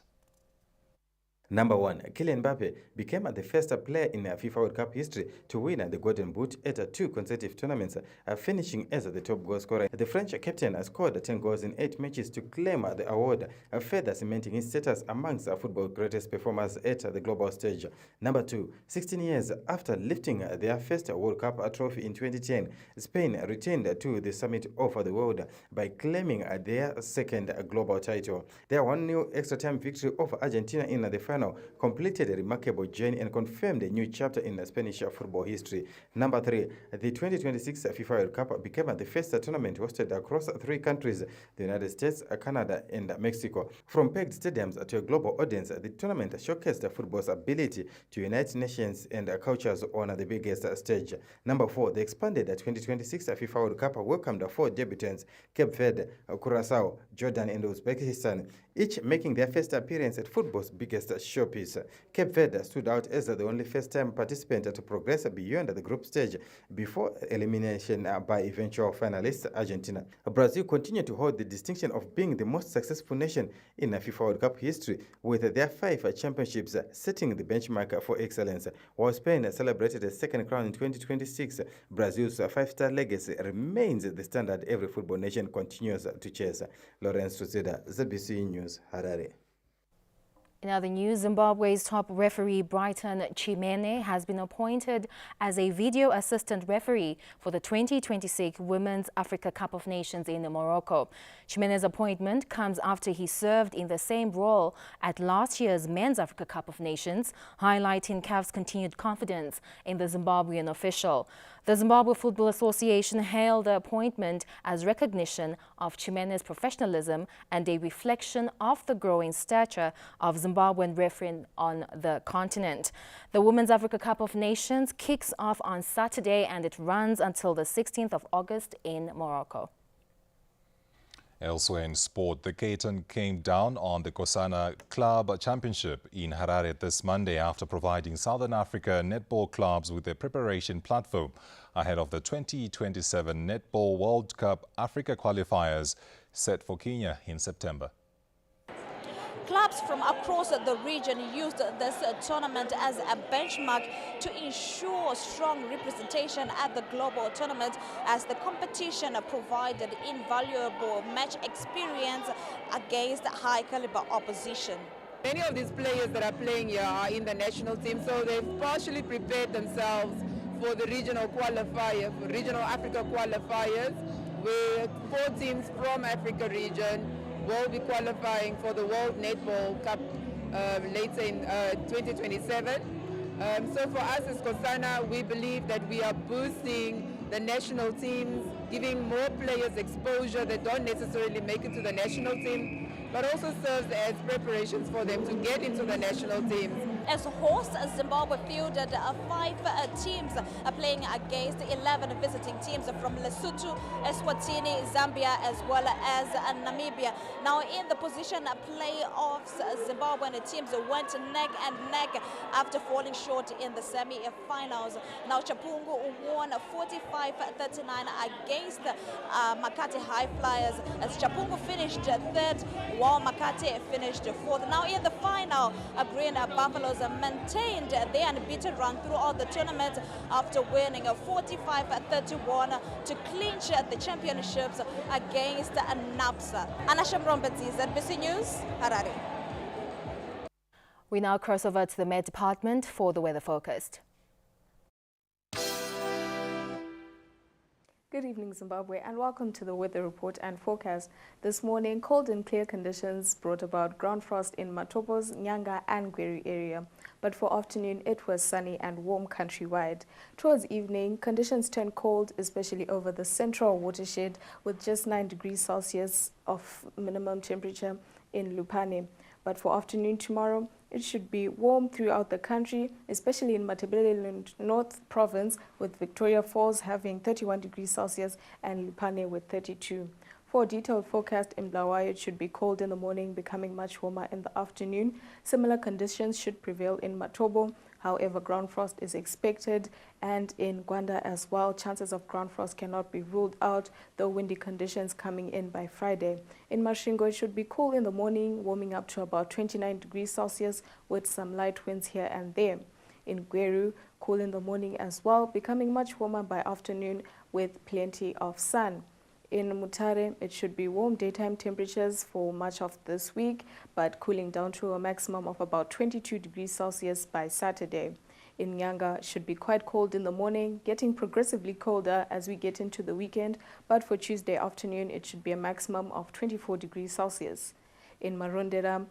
Number 1, Kylian Mbappe became the first player in FIFA World Cup history to win the Golden Boot at 2 consecutive tournaments, finishing as the top goal scorer. The French captain scored 10 goals in 8 matches to claim the award, further cementing his status amongst football's greatest performers at the global stage. Number 2, 16 years after lifting their first World Cup trophy in 2010, Spain returned to the summit of the world by claiming their second global title. Their 1-0 extra time victory over Argentina in the final completed a remarkable journey and confirmed a new chapter in Spanish football history. Number 3, the 2026 FIFA World Cup became the first tournament hosted across 3 countries, the United States, Canada, and Mexico. From packed stadiums to a global audience, the tournament showcased football's ability to unite nations and cultures on the biggest stage. Number 4, the expanded 2026 FIFA World Cup welcomed 4 debutants, Cape Verde, Curacao, Jordan, and Uzbekistan, each making their first appearance at football's biggest showpiece. Cape Verde stood out as the only first-time participant to progress beyond the group stage before elimination by eventual finalist Argentina. Brazil continued to hold the distinction of being the most successful nation in FIFA World Cup history, with their 5 championships setting the benchmark for excellence. While Spain celebrated a second crown in 2026, Brazil's 5-star legacy remains the standard every football nation continues to chase. Lawrence Trusida, ZBC News, Harare. In other news, Zimbabwe's top referee Brighton Chimene has been appointed as a video assistant referee for the 2026 Women's Africa Cup of Nations in Morocco. Chimene's appointment comes after he served in the same role at last year's Men's Africa Cup of Nations, highlighting CAF's continued confidence in the Zimbabwean official. The Zimbabwe Football Association hailed the appointment as recognition of Chimene's professionalism and a reflection of the growing stature of Zimbabwean refereeing on the continent. The Women's Africa Cup of Nations kicks off on Saturday and it runs until the 16th of August in Morocco. Elsewhere in sport, the Caton came down on the Kosana Club Championship in Harare this Monday after providing Southern Africa netball clubs with a preparation platform ahead of the 2027 Netball World Cup Africa qualifiers set for Kenya in September. Clubs from across the region used this tournament as a benchmark to ensure strong representation at the global tournament, as the competition provided invaluable match experience against high-caliber opposition. Many of these players that are playing here are in the national team, so they've partially prepared themselves for the regional qualifier, for regional Africa qualifiers, where 4 teams from Africa region will be qualifying for the World Netball Cup later in 2027. So for us as Kosana, we believe that we are boosting the national teams, giving more players exposure that don't necessarily make it to the national team, but also serves as preparations for them to get into the national teams. As hosts, Zimbabwe fielded 5 teams playing against 11 visiting teams from Lesotho, Eswatini, Zambia, as well as Namibia. Now, in the position playoffs, Zimbabwean teams went neck and neck after falling short in the semi-finals. Now, Chapungu won 45-39 against Makati High Flyers, as Chapungu finished third, while Makati finished fourth. Now, in the final, Green Buffaloes maintained their unbeaten run throughout the tournament after winning 45-31 to clinch the championships against NAPSA. Anna Shamrombetsi, ZBC News, Harare. We now cross over to the Met Department for the weather forecast. Good evening, Zimbabwe, and welcome to the weather report and forecast. This morning, cold and clear conditions brought about ground frost in Matopos, Nyanga, and Gweru area. But for afternoon, it was sunny and warm countrywide. Towards evening, conditions turned cold, especially over the central watershed, with just 9 degrees Celsius of minimum temperature in Lupane. But for afternoon tomorrow, it should be warm throughout the country, especially in Matabeleland North Province, with Victoria Falls having 31 degrees Celsius and Lupane with 32. For a detailed forecast in Bulawayo, it should be cold in the morning, becoming much warmer in the afternoon. Similar conditions should prevail in Matobo. However, ground frost is expected, and in Gwanda as well, chances of ground frost cannot be ruled out, though windy conditions coming in by Friday. In Masvingo, it should be cool in the morning, warming up to about 29 degrees Celsius with some light winds here and there. In Gweru, cool in the morning as well, becoming much warmer by afternoon with plenty of sun. In Mutare, it should be warm daytime temperatures for much of this week, but cooling down to a maximum of about 22 degrees Celsius by Saturday. In Nyanga, it should be quite cold in the morning, getting progressively colder as we get into the weekend, but for Tuesday afternoon, it should be a maximum of 24 degrees Celsius. In Marondera,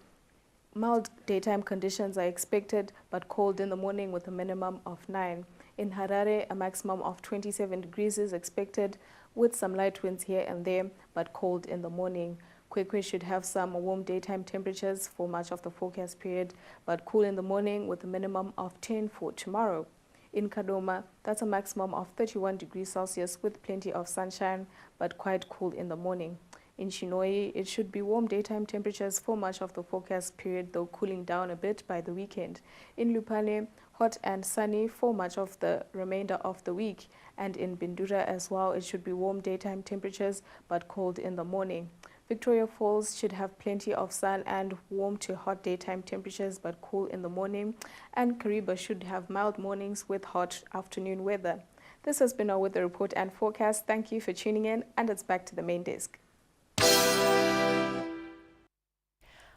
mild daytime conditions are expected, but cold in the morning with a minimum of 9. In Harare, a maximum of 27 degrees is expected, with some light winds here and there, but cold in the morning. Kwekwe should have some warm daytime temperatures for much of the forecast period, but cool in the morning with a minimum of 10 for tomorrow. In Kadoma, that's a maximum of 31 degrees Celsius with plenty of sunshine, but quite cool in the morning. In Chinhoyi, it should be warm daytime temperatures for much of the forecast period, though cooling down a bit by the weekend. In Lupane, hot and sunny for much of the remainder of the week. And in Bindura as well, it should be warm daytime temperatures, but cold in the morning. Victoria Falls should have plenty of sun and warm to hot daytime temperatures, but cool in the morning. And Kariba should have mild mornings with hot afternoon weather. This has been our weather report and forecast. Thank you for tuning in, and it's back to the main desk.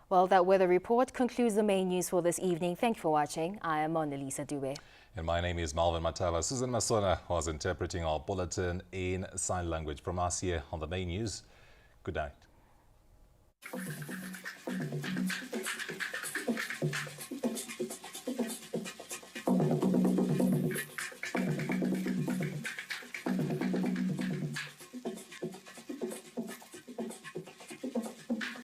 Well, that weather report concludes the main news for this evening. Thank you for watching. I am Mona Lisa Dube. And my name is Malvin Matala. Susan Masona was interpreting our bulletin in sign language from us here on the main news. Good night.